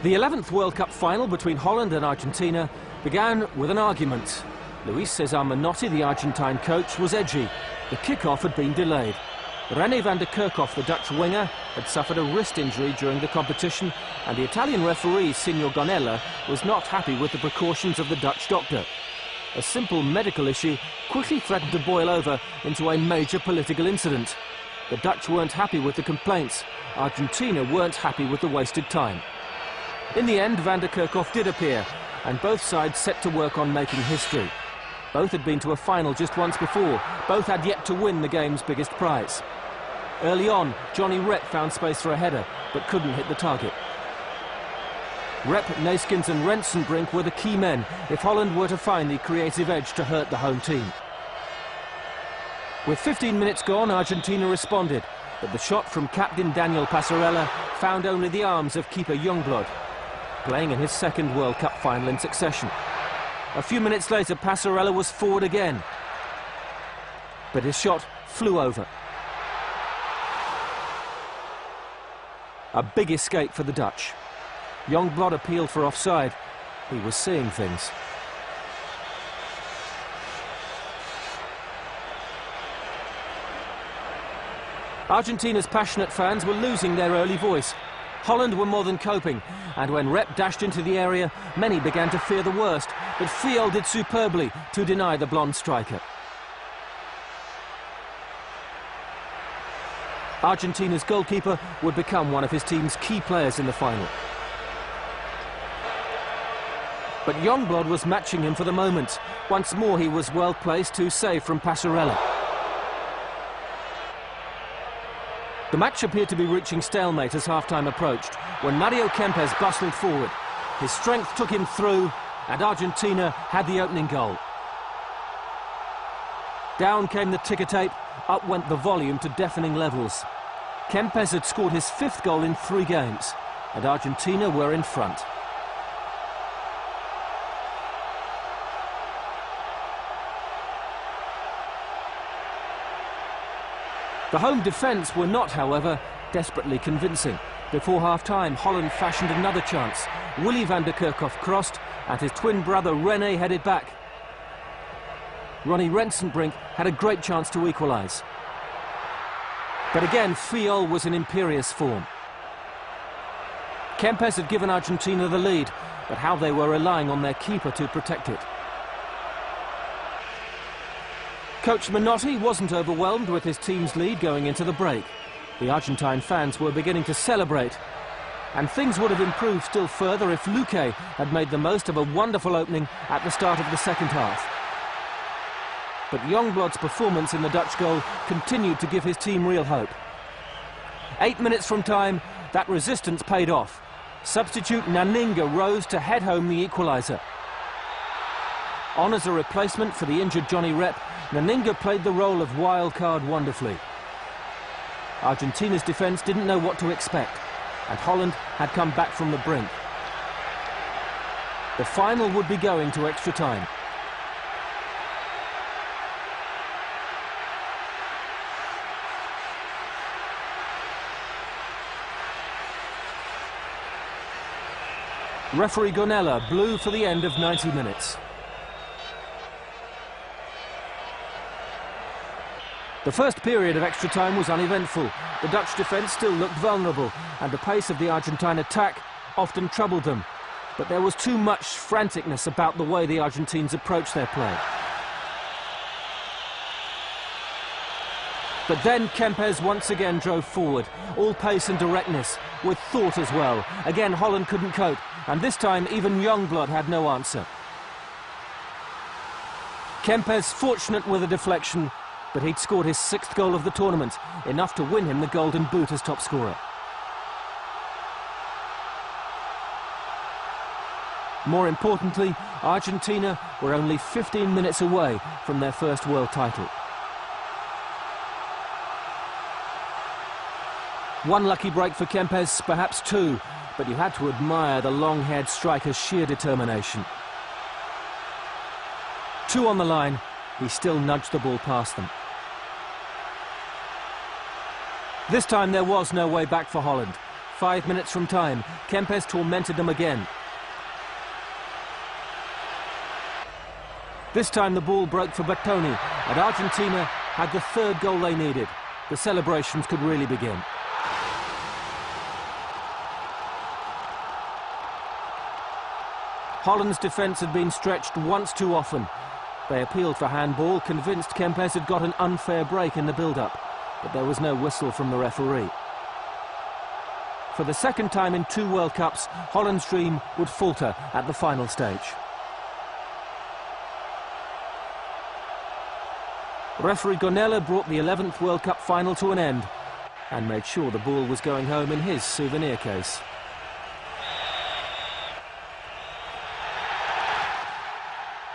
The 11th World Cup final between Holland and Argentina began with an argument. Luis Cesar Menotti, the Argentine coach, was edgy. The kick-off had been delayed. René van der Kerkhoff, the Dutch winger, had suffered a wrist injury during the competition, and the Italian referee, Signor Gonella, was not happy with the precautions of the Dutch doctor. A simple medical issue quickly threatened to boil over into a major political incident. The Dutch weren't happy with the complaints. Argentina weren't happy with the wasted time. In the end, van der Kerkhoff did appear, and both sides set to work on making history. Both had been to a final just once before. Both had yet to win the game's biggest prize. Early on, Johnny Rep found space for a header, but couldn't hit the target. Rep, Neeskens and Rensenbrink were the key men if Holland were to find the creative edge to hurt the home team. With 15 minutes gone, Argentina responded, but the shot from captain Daniel Passarella found only the arms of keeper Youngblood, playing in his second World Cup final in succession. A few minutes later, Passarella was forward again, but his shot flew over. A big escape for the Dutch. Youngblood appealed for offside. He was seeing things. Argentina's passionate fans were losing their early voice. Holland were more than coping, and when Rep dashed into the area, many began to fear the worst, but Fiel did superbly to deny the blonde striker. Argentina's goalkeeper would become one of his team's key players in the final. But Youngblood was matching him for the moment. Once more he was well placed to save from Passarella. The match appeared to be reaching stalemate as half-time approached, when Mario Kempes bustled forward. His strength took him through, and Argentina had the opening goal. Down came the ticker tape, up went the volume to deafening levels. Kempes had scored his 5th goal in 3 games, and Argentina were in front. The home defence were not, however, desperately convincing. Before half-time, Holland fashioned another chance. Willy van der Kerkhoff crossed, and his twin brother René headed back. Ronnie Rensenbrink had a great chance to equalise. But again, Fiel was in imperious form. Kempes had given Argentina the lead, but how they were relying on their keeper to protect it. Coach Menotti wasn't overwhelmed with his team's lead going into the break. The Argentine fans were beginning to celebrate, and things would have improved still further if Luque had made the most of a wonderful opening at the start of the second half. But Youngblood's performance in the Dutch goal continued to give his team real hope. 8 minutes from time, that resistance paid off. Substitute Naninga rose to head home the equaliser. On as a replacement for the injured Johnny Rep, Naninga played the role of wild card wonderfully. Argentina's defence didn't know what to expect, and Holland had come back from the brink. The final would be going to extra time. Referee Gonella blew for the end of 90 minutes. The first period of extra time was uneventful. The Dutch defence still looked vulnerable, and the pace of the Argentine attack often troubled them. But there was too much franticness about the way the Argentines approached their play. But then Kempes once again drove forward, all pace and directness, with thought as well. Again, Holland couldn't cope, and this time even Youngblood had no answer. Kempes fortunate with a deflection, but he'd scored his 6th goal of the tournament, enough to win him the Golden Boot as top scorer. More importantly, Argentina were only 15 minutes away from their first world title. One lucky break for Kempes, perhaps 2, but you had to admire the long-haired striker's sheer determination. 2 on the line, he still nudged the ball past them. This time there was no way back for Holland. 5 minutes from time, Kempes tormented them again. This time the ball broke for Bertoni, and Argentina had the third goal they needed. The celebrations could really begin. Holland's defence had been stretched once too often. They appealed for handball, convinced Kempes had got an unfair break in the build-up, but there was no whistle from the referee. For the second time in 2 World Cups, Holland's dream would falter at the final stage. Referee Gonella brought the 11th World Cup final to an end and made sure the ball was going home in his souvenir case.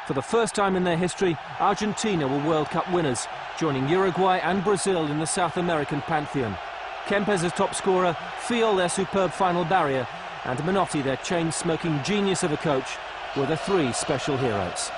For the first time in their history, Argentina were World Cup winners, joining Uruguay and Brazil in the South American pantheon. Kempes as top scorer, Fiol their superb final barrier, and Menotti, their chain-smoking genius of a coach, were the 3 special heroes.